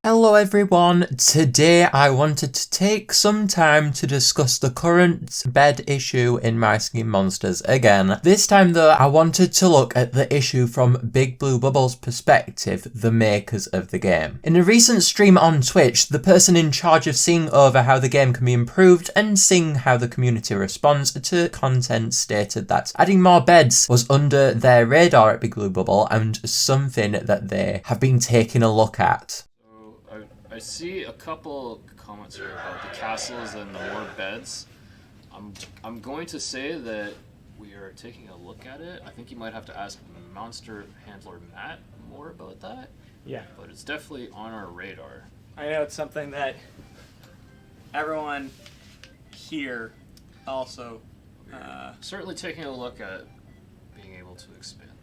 Hello everyone, today I wanted to take some time to discuss the current bed issue in My Singing Monsters again. This time though, I wanted to look at the issue from Big Blue Bubble's perspective, the makers of the game. In a recent stream on Twitch, the person in charge of seeing over how the game can be improved and seeing how the community responds to content stated that adding more beds was under their radar at Big Blue Bubble and something that they have been taking a look at. I see a couple comments here about the castles and the more beds. I'm going to say that we are taking a look at it. I think you might have to ask Monster Handler Matt more about that. Yeah. But it's definitely on our radar. I know it's something that everyone here also. Certainly taking a look at being able to expand that.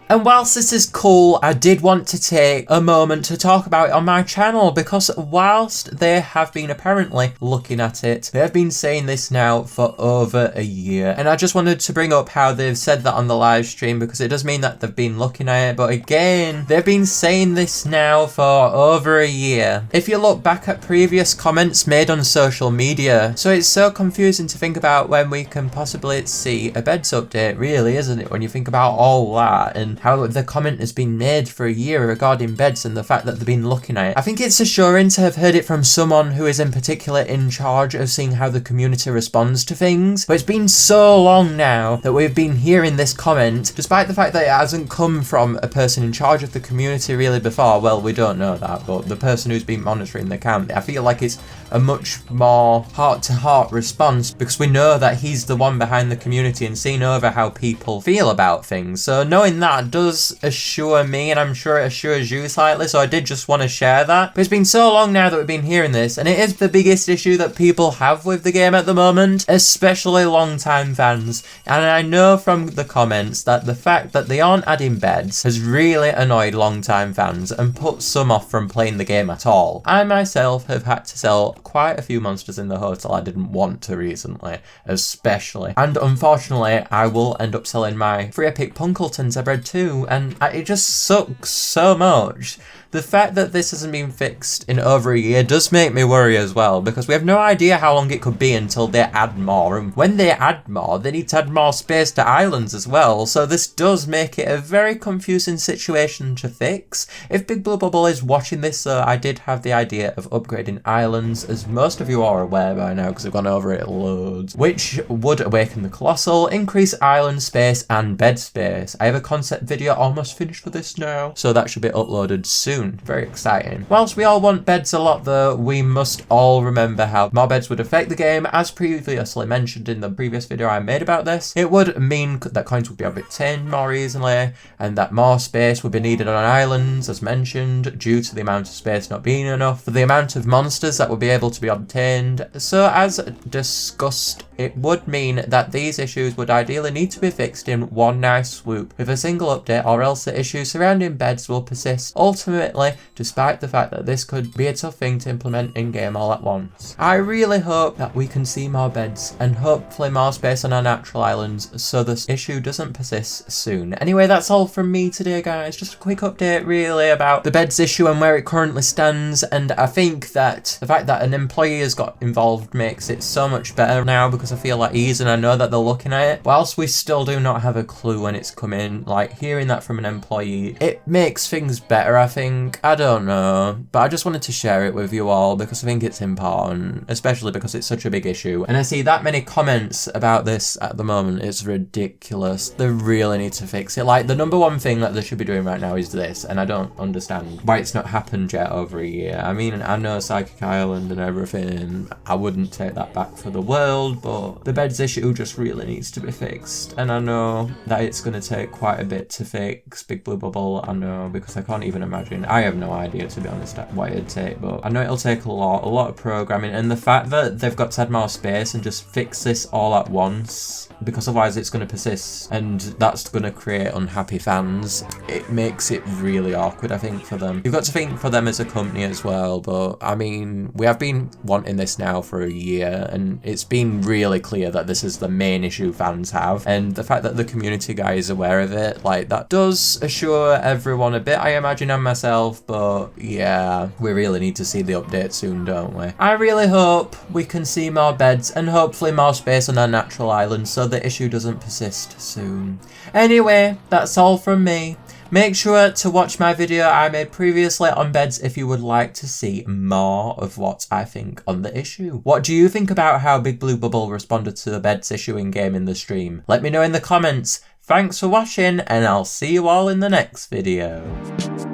And whilst this is cool, I did want to take a moment to talk about it on my channel because whilst they have been apparently looking at it, they have been saying this now for over a year. And I just wanted to bring up how they've said that on the live stream because it does mean that they've been looking at it. But again, they've been saying this now for over a year. If you look back at previous comments made on social media, so it's so confusing to think about when we can possibly see a beds update, really, isn't it? When you think about all that and how the comment has been made for a year regarding beds and the fact that they've been looking at it. I think it's assuring to have heard it from someone who is in particular in charge of seeing how the community responds to things. But it's been so long now that we've been hearing this comment, despite the fact that it hasn't come from a person in charge of the community really before. Well, we don't know that, but the person who's been monitoring the account, I feel like it's a much more heart-to-heart response because we know that he's the one behind the community and seeing over how people feel about things. So knowing that does assure me, and I'm sure it assures you slightly, so I did just want to share that. But it's been so long now that we've been hearing this, and it is the biggest issue that people have with the game at the moment, especially long-time fans. And I know from the comments that the fact that they aren't adding beds has really annoyed long-time fans and put some off from playing the game at all. I myself have had to sell quite a few monsters in the hotel I didn't want to recently, especially. And unfortunately, I will end up selling my free epic Punkleton Zebred too, and it just sucks so much. The fact that this hasn't been fixed in over a year does make me worry as well, because we have no idea how long it could be until they add more, and when they add more, they need to add more space to islands as well, so this does make it a very confusing situation to fix. If Big Blue Bubble is watching this, I did have the idea of upgrading islands, as most of you are aware by now, because I've gone over it loads, which would awaken the Colossal, increase island space and bed space. I have a concept video almost finished for this now, so that should be uploaded soon. Very exciting. Whilst we all want beds a lot though, we must all remember how more beds would affect the game. As previously mentioned in the previous video I made about this, it would mean that coins would be obtained more easily and that more space would be needed on islands, as mentioned, due to the amount of space not being enough, for the amount of monsters that would be able to be obtained. So as discussed, it would mean that these issues would ideally need to be fixed in one nice swoop with a single update, or else the issues surrounding beds will persist, ultimately, despite the fact that this could be a tough thing to implement in-game all at once. I really hope that we can see more beds and hopefully more space on our natural islands so this issue doesn't persist soon. Anyway, that's all from me today, guys. Just a quick update really about the beds issue and where it currently stands, and I think that the fact that an employee has got involved makes it so much better now because I feel at ease and I know that they're looking at it. Whilst we still do not have a clue when it's coming, like hearing that from an employee, it makes things better, I think. I don't know, but I just wanted to share it with you all because I think it's important, especially because it's such a big issue. And I see that many comments about this at the moment. It's ridiculous. They really need to fix it. Like, the number one thing that they should be doing right now is this, and I don't understand why it's not happened yet over a year. I mean, I know Psychic Island and everything. I wouldn't take that back for the world, but the beds issue just really needs to be fixed. And I know that it's going to take quite a bit to fix Big Blue Bubble. I know, because I can't even imagine. I have no idea, to be honest, what it'd take, but I know it'll take a lot of programming, and the fact that they've got to add more space and just fix this all at once, because otherwise it's going to persist, and that's going to create unhappy fans. It makes it really awkward, I think, for them. You've got to think for them as a company as well, but I mean, we have been wanting this now for a year, and it's been really really clear that this is the main issue fans have, and the fact that the community guy is aware of it, like, that does assure everyone a bit, I imagine, and myself. But yeah, we really need to see the update soon, don't we? I really hope we can see more beds and hopefully more space on our natural island so the issue doesn't persist soon. Anyway, that's all from me. Make sure to watch my video I made previously on beds if you would like to see more of what I think on the issue. What do you think about how Big Blue Bubble responded to the beds issue in game in the stream? Let me know in the comments. Thanks for watching, and I'll see you all in the next video.